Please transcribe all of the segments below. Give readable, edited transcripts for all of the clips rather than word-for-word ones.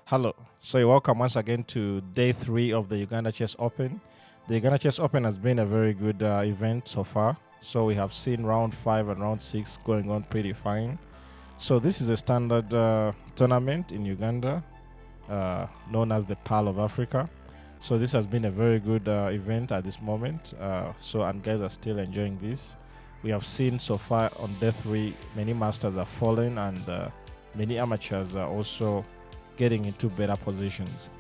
Hello. So you're welcome once again to day 3 of the Uganda Chess Open. The Uganda Chess Open has been a very good event so far. So we have seen round 5 and round 6 going on pretty fine. So this is a standard tournament in Uganda, known as the Pearl of Africa. So this has been a very good event at this moment. And guys are still enjoying this. We have seen so far on day 3, many masters are fallen and many amateurs are also getting into better positions.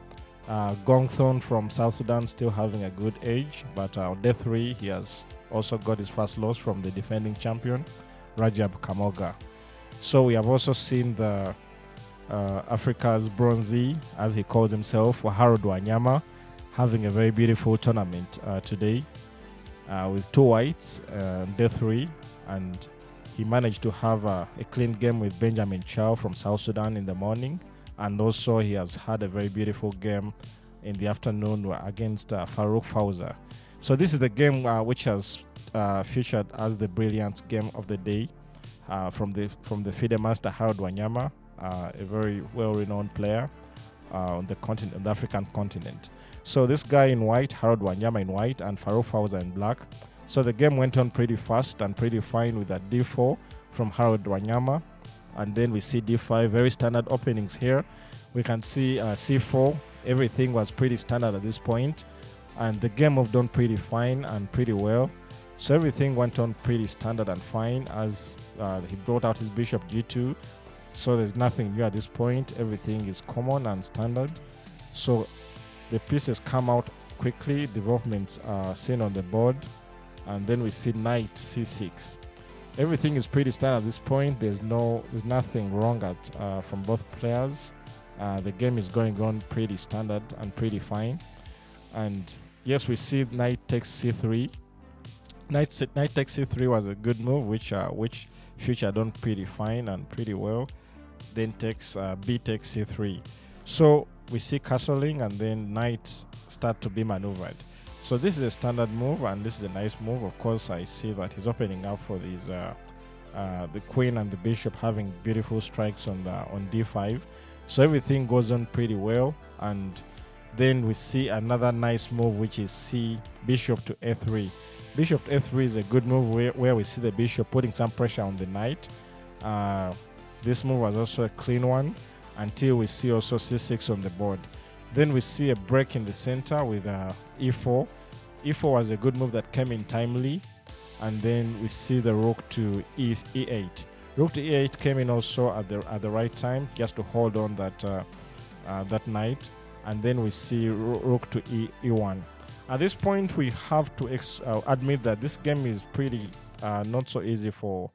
Gongthon from South Sudan still having a good age, but on day 3 he has also got his first loss from the defending champion Rajab Kamoga. So we have also seen the Africa's bronze, as he calls himself, Harold Wanyama, having a very beautiful tournament today with 2 whites on day 3, and he managed to have a clean game with Benjamin Chao from South Sudan in the morning. And also he has had a very beautiful game in the afternoon against Farouk Fauza. So this is the game which has featured as the brilliant game of the day from the FIDE master Harold Wanyama, a very well-renowned player on the African continent. So this guy in white, Harold Wanyama in white, and Farouk Fauza in black. So the game went on pretty fast and pretty fine with a d4 from Harold Wanyama. And then we see d5, very standard openings here. We can see c4. Everything was pretty standard at this point, and the game moved on pretty fine and pretty well. So everything went on pretty standard and fine as he brought out his bishop g2. So there's nothing new at this point. Everything is common and standard. So the pieces come out quickly. Developments are seen on the board, and then we see knight c6. Everything is pretty standard at this point. There's nothing wrong from both players. The game is going on pretty standard and pretty fine. And yes, we see knight takes c3. Knight takes c3 was a good move, which featured on pretty fine and pretty well. Then takes b takes c3. So we see castling, and then knights start to be maneuvered. So this is a standard move, and this is a nice move. Of course, I see that he's opening up for these the queen and the bishop having beautiful strikes on d5. So everything goes on pretty well, and then we see another nice move, which is bishop to a3. Bishop to a3 is a good move where we see the bishop putting some pressure on the knight. This move was also a clean one until we see also c6 on the board. Then we see a break in the center with e4. E4 was a good move that came in timely. And then we see the rook to e8. Rook to e8 came in also at the right time, just to hold on that knight. And then we see rook to e1. At this point, we have to admit that this game is pretty not so easy for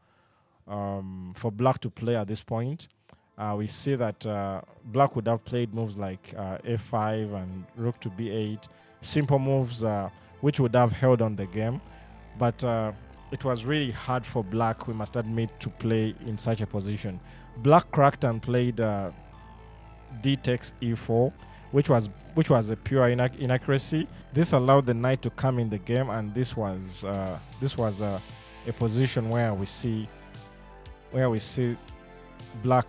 black to play at this point. We see that black would have played moves like a5 and rook to b8, simple moves which would have held on the game. But it was really hard for black, we must admit, to play in such a position. Black cracked and played d takes e4, which was a pure inaccuracy. This allowed the knight to come in the game, and this was a position where we see black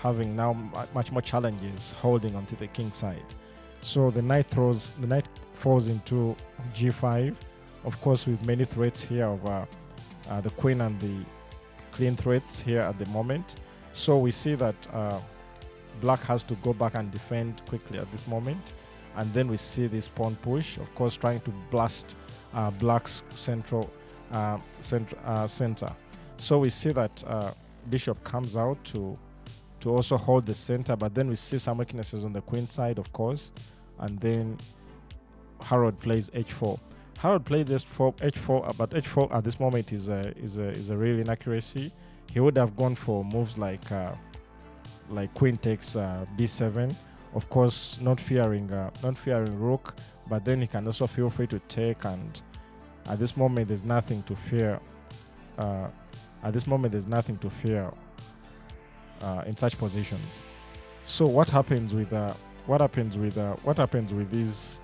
having now much more challenges holding onto the king side. So the knight falls into g5, of course, with many threats here of the queen and the clean threats here at the moment. So we see that black has to go back and defend quickly at this moment. And then we see this pawn push, of course, trying to blast black's center. So we see that bishop comes out to also hold the center, but then we see some weaknesses on the queen side, of course. And then Harold plays h4. Harold plays h4, but h4 at this moment is a real inaccuracy. He would have gone for moves like queen takes b7, of course, not fearing rook, but then he can also feel free to take. And at this moment, there's nothing to fear. In such positions. So what happens with this?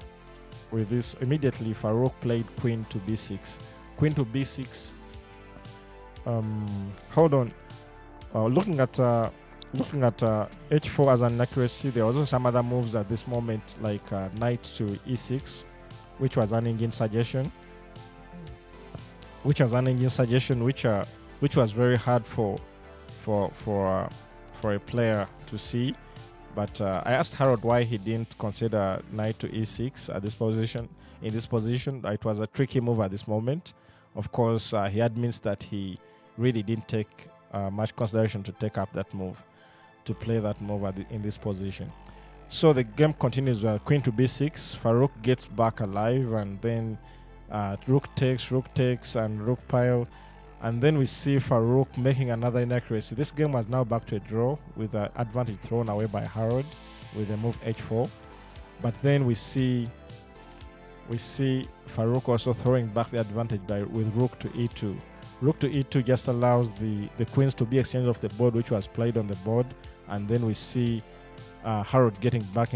Immediately, Farouk played queen to b6. Queen to b6. Hold on. Looking at looking at h4 as an accuracy, there are also some other moves at this moment, like knight to e6, which was an engine suggestion. Which was very hard for a player to see. But I asked Harold why he didn't consider knight to e6 at this position. In this position, it was a tricky move at this moment. Of course, he admits that he really didn't take much consideration to take up that move, to play that move in this position. So the game continues with queen to b6. Farouk gets back alive, and then rook takes, and rook pile. And then we see Farouk making another inaccuracy. This game was now back to a draw with the advantage thrown away by Harold with the move h4. But then we see Farouk also throwing back the advantage with rook to e2. Rook to e2 just allows the queens to be exchanged off the board, which was played on the board. And then we see Harold getting back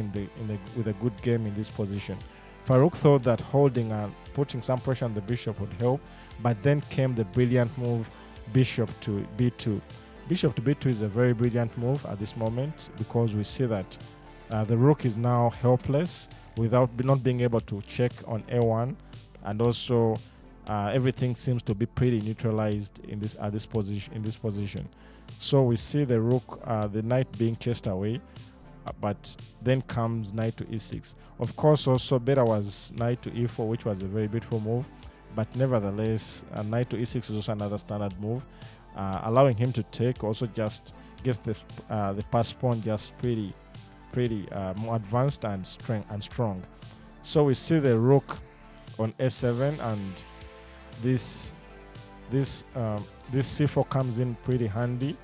with a good game in this position. Farouk thought that holding and putting some pressure on the bishop would help, but then came the brilliant move bishop to b2. Bishop to b2 is a very brilliant move at this moment, because we see that the rook is now helpless without not being able to check on a1, and also everything seems to be pretty neutralized in this position. So we see the rook, the knight being chased away. But then comes knight to e6. Of course, also better was knight to e4, which was a very beautiful move. But nevertheless, knight to e6 is also another standard move, allowing him to take. Also, just gets the pass pawn just pretty more advanced and strong. So we see the rook on a7, and this c4 comes in pretty handy.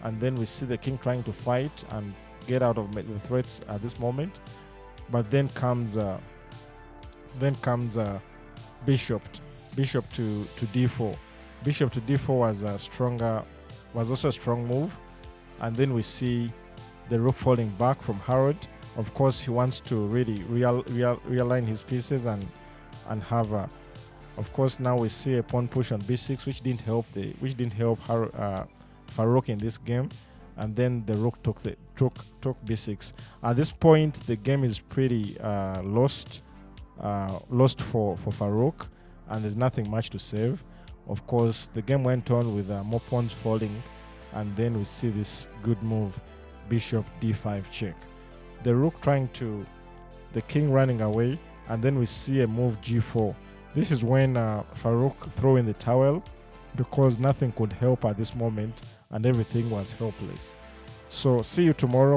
And then we see the king trying to fight and get out of the threats at this moment. But then comes bishop to d4. Bishop to d4 was also a strong move. And then we see the rook falling back from Harold. Of course, he wants to really realign his pieces and have a. Of course, now we see a pawn push on b6, which didn't help Farouk in this game. And then the rook took b6. At this point, the game is pretty lost for Farouk, and there's nothing much to save. Of course, the game went on with more pawns falling, and then we see this good move, bishop d5 check. The rook the king running away, and then we see a move g4. This is when Farouk threw in the towel, because nothing could help at this moment and everything was helpless. So see you tomorrow